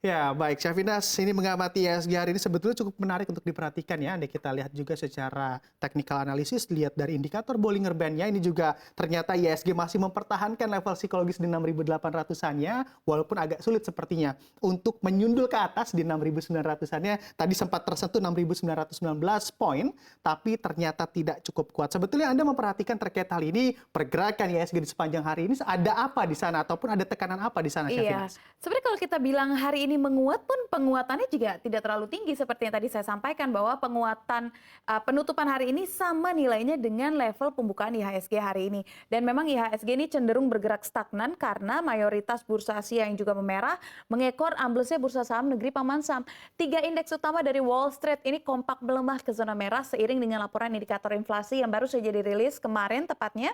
Ya, baik. Syafinas, ini mengamati IHSG hari ini sebetulnya cukup menarik untuk diperhatikan ya. Anda kita lihat juga secara technical analysis, lihat dari indikator Bollinger Band-nya, ini juga ternyata IHSG masih mempertahankan level psikologis di 6.800-annya, walaupun agak sulit sepertinya untuk menyundul ke atas di 6.900-annya. Tadi sempat tersentuh 6.919 poin, tapi ternyata tidak cukup kuat. Sebetulnya Anda memperhatikan terkait hal ini, pergerakan IHSG di sepanjang hari ini, ada apa di sana, ataupun ada tekanan apa di sana, Iya, Syafinas? sebenarnya kalau kita bilang hari ini menguat pun penguatannya juga tidak terlalu tinggi seperti yang tadi saya sampaikan bahwa penguatan penutupan hari ini sama nilainya dengan level pembukaan IHSG hari ini. Dan memang IHSG ini cenderung bergerak stagnan karena mayoritas bursa Asia yang juga memerah mengekor amblesnya bursa saham negeri paman sam. Tiga indeks utama dari Wall Street ini kompak melemah ke zona merah seiring dengan laporan indikator inflasi yang baru saja dirilis kemarin tepatnya,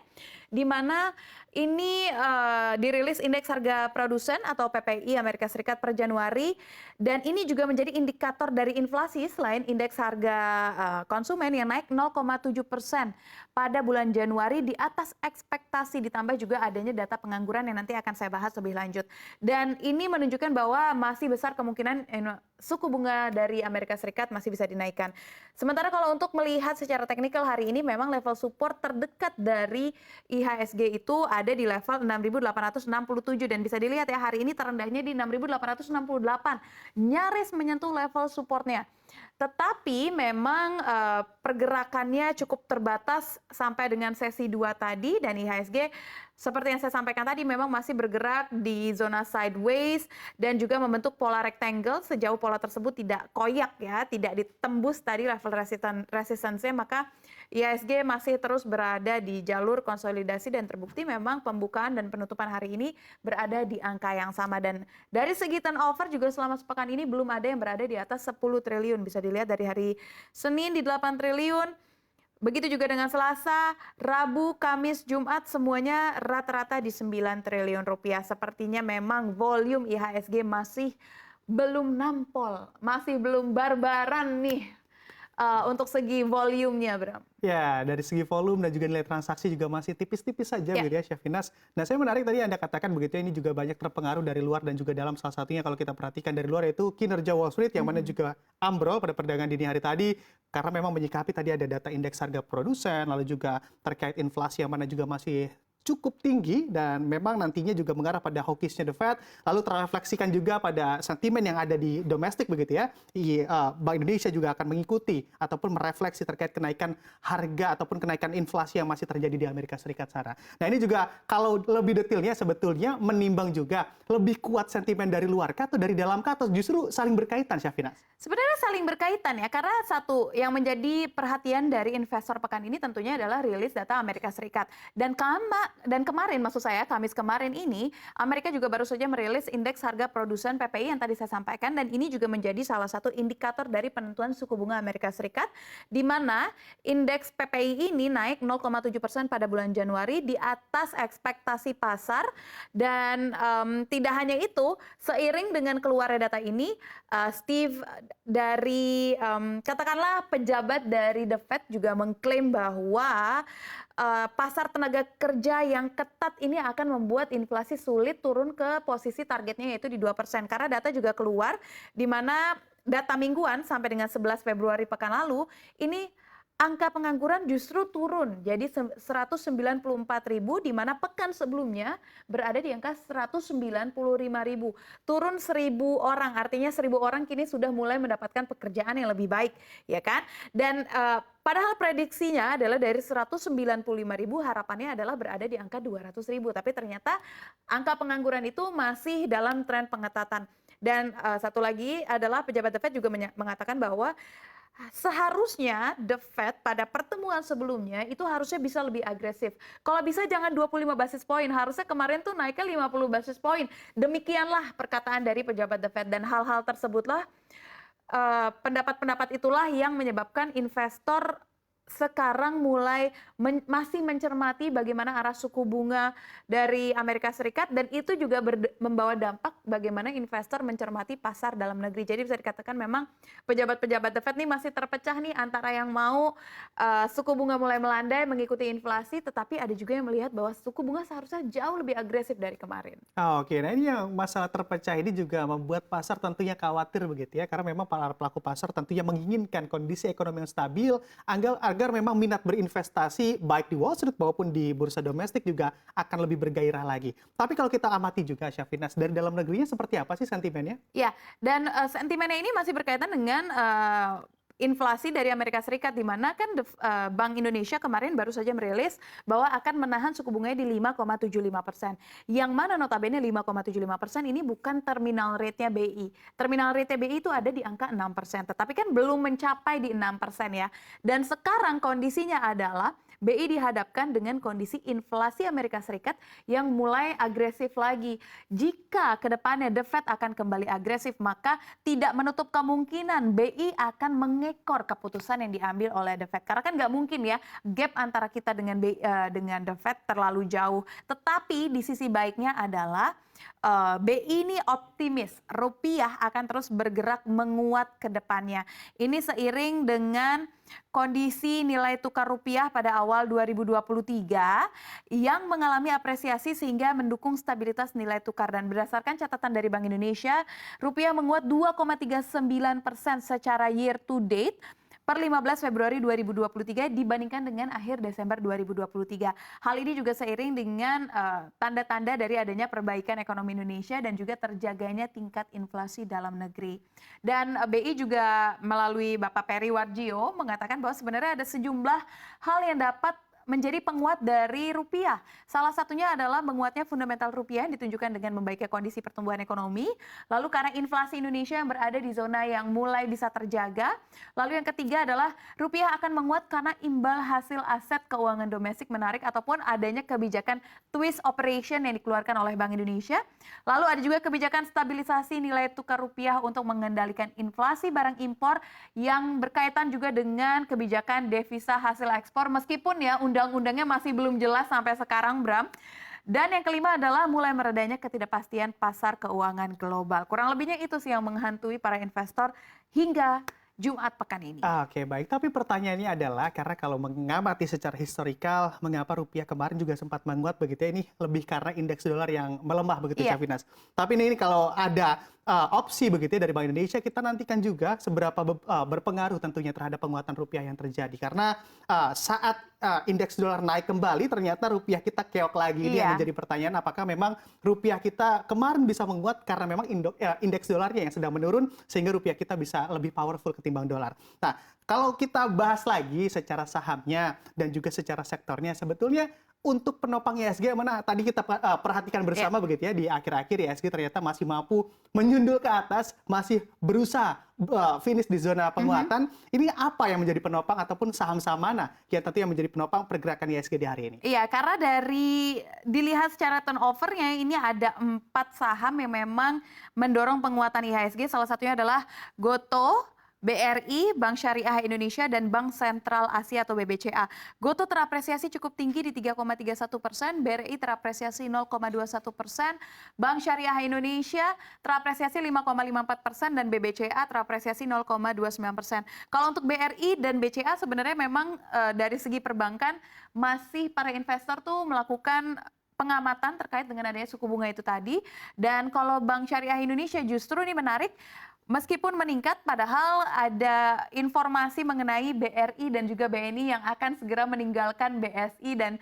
di mana ini dirilis indeks harga produsen atau PPI Amerika Serikat per Januari, dan ini juga menjadi indikator dari inflasi selain indeks harga konsumen yang naik 0,7% pada bulan Januari di atas ekspektasi, ditambah juga adanya data pengangguran yang nanti akan saya bahas lebih lanjut. Dan ini menunjukkan bahwa masih besar kemungkinan suku bunga dari Amerika Serikat masih bisa dinaikkan. Sementara kalau untuk melihat secara teknikal hari ini memang level support terdekat dari IHSG itu ada di level 6.867 dan bisa dilihat ya hari ini terendahnya di 6.868, nyaris menyentuh level supportnya. Tetapi memang pergerakannya cukup terbatas sampai dengan sesi 2 tadi, dan IHSG seperti yang saya sampaikan tadi memang masih bergerak di zona sideways dan juga membentuk pola rectangle sejauh pola tersebut tidak koyak ya, tidak ditembus tadi level resistance-nya, maka IHSG masih terus berada di jalur konsolidasi dan terbukti memang pembukaan dan penutupan hari ini berada di angka yang sama. Dan dari segi turnover juga selama sepekan ini belum ada yang berada di atas 10 triliun. Bisa dilihat dari hari Senin di 8 triliun. Begitu juga dengan Selasa, Rabu, Kamis, Jumat semuanya rata-rata di 9 triliun rupiah. Sepertinya memang volume IHSG masih belum nampol, masih belum barbaran nih untuk segi volumenya, Bram. Ya, dari segi volume dan juga nilai transaksi juga masih tipis-tipis saja Ya. begitu ya, Syafinas. Nah, saya menarik tadi Anda katakan begitu ya, ini juga banyak terpengaruh dari luar dan juga dalam, salah satunya kalau kita perhatikan dari luar yaitu kinerja Wall Street yang mana juga ambrol pada perdagangan dini hari tadi karena memang menyikapi tadi ada data indeks harga produsen, lalu juga terkait inflasi yang mana juga masih cukup tinggi dan memang nantinya juga mengarah pada hawkishnya The Fed, lalu terrefleksikan juga pada sentimen yang ada di domestik begitu ya. Bank Indonesia juga akan mengikuti ataupun merefleksi terkait kenaikan harga ataupun kenaikan inflasi yang masih terjadi di Amerika Serikat, Sarah. Nah, ini juga kalau lebih detailnya sebetulnya menimbang juga lebih kuat sentimen dari luar kah atau dari dalam kah atau justru saling berkaitan, Syafinas? Sebenarnya saling berkaitan ya, karena satu yang menjadi perhatian dari investor pekan ini tentunya adalah rilis data Amerika Serikat. Dan kemarin, maksud saya Kamis kemarin ini, Amerika juga baru saja merilis indeks harga produsen PPI yang tadi saya sampaikan, dan ini juga menjadi salah satu indikator dari penentuan suku bunga Amerika Serikat, di mana indeks PPI ini naik 0,7% pada bulan Januari di atas ekspektasi pasar. Dan tidak hanya itu, seiring dengan keluarnya data ini, Steve dari katakanlah pejabat dari The Fed juga mengklaim bahwa pasar tenaga kerja yang ketat ini akan membuat inflasi sulit turun ke posisi targetnya yaitu di 2%. Karena data juga keluar di mana data mingguan sampai dengan 11 Februari pekan lalu ini angka pengangguran justru turun jadi 194.000, di mana pekan sebelumnya berada di angka 195.000. Turun 1.000 orang, artinya 1.000 orang kini sudah mulai mendapatkan pekerjaan yang lebih baik, ya kan? Dan padahal prediksinya adalah dari 195.000 harapannya adalah berada di angka 200.000, tapi ternyata angka pengangguran itu masih dalam tren pengetatan. Dan satu lagi adalah pejabat The Fed juga mengatakan bahwa seharusnya The Fed pada pertemuan sebelumnya itu harusnya bisa lebih agresif. Kalau bisa jangan 25 basis poin, harusnya kemarin tuh naiknya 50 basis poin. Demikianlah perkataan dari pejabat The Fed, dan hal-hal tersebutlah pendapat-pendapat itulah yang menyebabkan investor sekarang mulai masih mencermati bagaimana arah suku bunga dari Amerika Serikat dan itu juga membawa dampak bagaimana investor mencermati pasar dalam negeri. Jadi bisa dikatakan memang pejabat-pejabat The Fed ini masih terpecah nih antara yang mau suku bunga mulai melandai mengikuti inflasi, tetapi ada juga yang melihat bahwa suku bunga seharusnya jauh lebih agresif dari kemarin. Oke, nah ini yang masalah terpecah ini juga membuat pasar tentunya khawatir begitu ya, karena memang para pelaku pasar tentunya menginginkan kondisi ekonomi yang stabil agar memang minat berinvestasi baik di Wall Street maupun di bursa domestik juga akan lebih bergairah lagi. Tapi kalau kita amati juga, Syafinas, dari dalam negerinya seperti apa sih sentimennya? Ya, dan sentimennya ini masih berkaitan dengan inflasi dari Amerika Serikat, di mana kan Bank Indonesia kemarin baru saja merilis bahwa akan menahan suku bunganya di 5,75%. Yang mana notabene 5,75% ini bukan terminal rate-nya BI. Terminal rate-nya BI itu ada di angka 6%, tetapi kan belum mencapai di 6% ya. Dan sekarang kondisinya adalah BI dihadapkan dengan kondisi inflasi Amerika Serikat yang mulai agresif lagi. Jika ke depannya The Fed akan kembali agresif, maka tidak menutup kemungkinan BI akan mengekor keputusan yang diambil oleh The Fed. Karena kan nggak mungkin ya gap antara kita dengan The Fed terlalu jauh. Tetapi di sisi baiknya adalah BI ini optimis rupiah akan terus bergerak menguat ke depannya. Ini seiring dengan kondisi nilai tukar rupiah pada awal 2023 yang mengalami apresiasi sehingga mendukung stabilitas nilai tukar. Dan berdasarkan catatan dari Bank Indonesia, rupiah menguat 2,39% secara year to date per 15 Februari 2023 dibandingkan dengan akhir Desember 2023. Hal ini juga seiring dengan tanda-tanda dari adanya perbaikan ekonomi Indonesia dan juga terjaganya tingkat inflasi dalam negeri. Dan BI juga melalui Bapak Peri Warjio mengatakan bahwa sebenarnya ada sejumlah hal yang dapat menjadi penguat dari rupiah. Salah satunya adalah menguatnya fundamental rupiah yang ditunjukkan dengan membaiknya kondisi pertumbuhan ekonomi. Lalu karena inflasi Indonesia yang berada di zona yang mulai bisa terjaga. Lalu yang ketiga adalah rupiah akan menguat karena imbal hasil aset keuangan domestik menarik ataupun adanya kebijakan twist operation yang dikeluarkan oleh Bank Indonesia. Lalu ada juga kebijakan stabilisasi nilai tukar rupiah untuk mengendalikan inflasi barang impor yang berkaitan juga dengan kebijakan devisa hasil ekspor meskipun ya undang-undangnya masih belum jelas sampai sekarang, Bram. Dan yang kelima adalah mulai meredanya ketidakpastian pasar keuangan global. Kurang lebihnya itu sih yang menghantui para investor hingga Jumat pekan ini. Oke, baik. Tapi pertanyaannya adalah, karena kalau mengamati secara historikal, mengapa rupiah kemarin juga sempat menguat begitu ya, ini lebih karena indeks dolar yang melemah begitu, Iya. Syafinas. Tapi ini kalau ada opsi begitu ya dari Bank Indonesia, kita nantikan juga seberapa berpengaruh tentunya terhadap penguatan rupiah yang terjadi. Karena saat indeks dolar naik kembali, ternyata rupiah kita keok lagi. Ini yang Iya. menjadi pertanyaan, apakah memang rupiah kita kemarin bisa menguat karena memang indeks dolarnya yang sedang menurun, sehingga rupiah kita bisa lebih powerful ketimbang dolar. Nah, kalau kita bahas lagi secara sahamnya dan juga secara sektornya, sebetulnya untuk penopang IHSG mana tadi kita perhatikan bersama begitu ya, di akhir-akhir IHSG ternyata masih mampu menyundul ke atas, masih berusaha finish di zona penguatan. Ini apa yang menjadi penopang ataupun saham-saham mana yang tentunya menjadi penopang pergerakan IHSG di hari ini? Iya, karena dari dilihat secara turnovernya ini ada 4 saham yang memang mendorong penguatan IHSG. Salah satunya adalah Gotoh, BRI, Bank Syariah Indonesia, dan Bank Sentral Asia atau BBCA. Gotoh terapresiasi cukup tinggi di 3,31%, BRI terapresiasi 0,21%, Bank Syariah Indonesia terapresiasi 5,54%, dan BBCA terapresiasi 0,29%. Kalau untuk BRI dan BCA sebenarnya memang dari segi perbankan masih para investor tuh melakukan pengamatan terkait dengan adanya suku bunga itu tadi. Dan kalau Bank Syariah Indonesia justru ini menarik, meskipun meningkat, padahal ada informasi mengenai BRI dan juga BNI yang akan segera meninggalkan BSI dan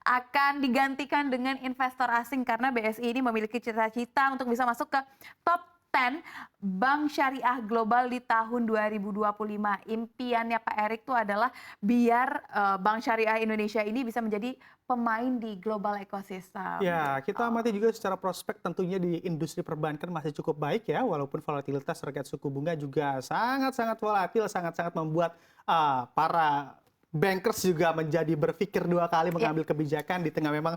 akan digantikan dengan investor asing karena BSI ini memiliki cita-cita untuk bisa masuk ke top 10 bank syariah global di tahun 2025. Impiannya Pak Erik itu adalah biar Bank Syariah Indonesia ini bisa menjadi pemain di global ecosystem. Ya, kita amati juga secara prospek tentunya di industri perbankan masih cukup baik ya, walaupun volatilitas terkait suku bunga juga sangat-sangat volatil, sangat-sangat membuat para bankers juga menjadi berpikir dua kali mengambil kebijakan di tengah memang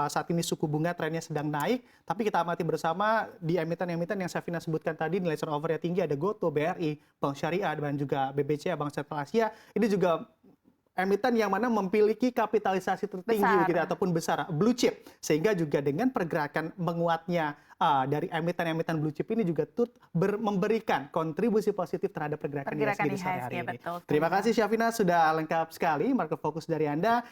saat ini suku bunga trennya sedang naik. Tapi kita amati bersama di emiten-emiten yang Safina sebutkan tadi, nilai turnovernya tinggi, ada Gotoh, BRI, Bank Syariah, dan juga BBCA, Bank Sentral Asia. Ini juga emiten yang mana memiliki kapitalisasi tertinggi Besar. begitu ataupun besar, blue chip. Sehingga juga dengan pergerakan menguatnya dari emiten-emiten blue chip ini juga memberikan kontribusi positif terhadap pergerakan IHSG di sore hari ini. betul. Terima kasih Syafina, sudah lengkap sekali market fokus dari Anda.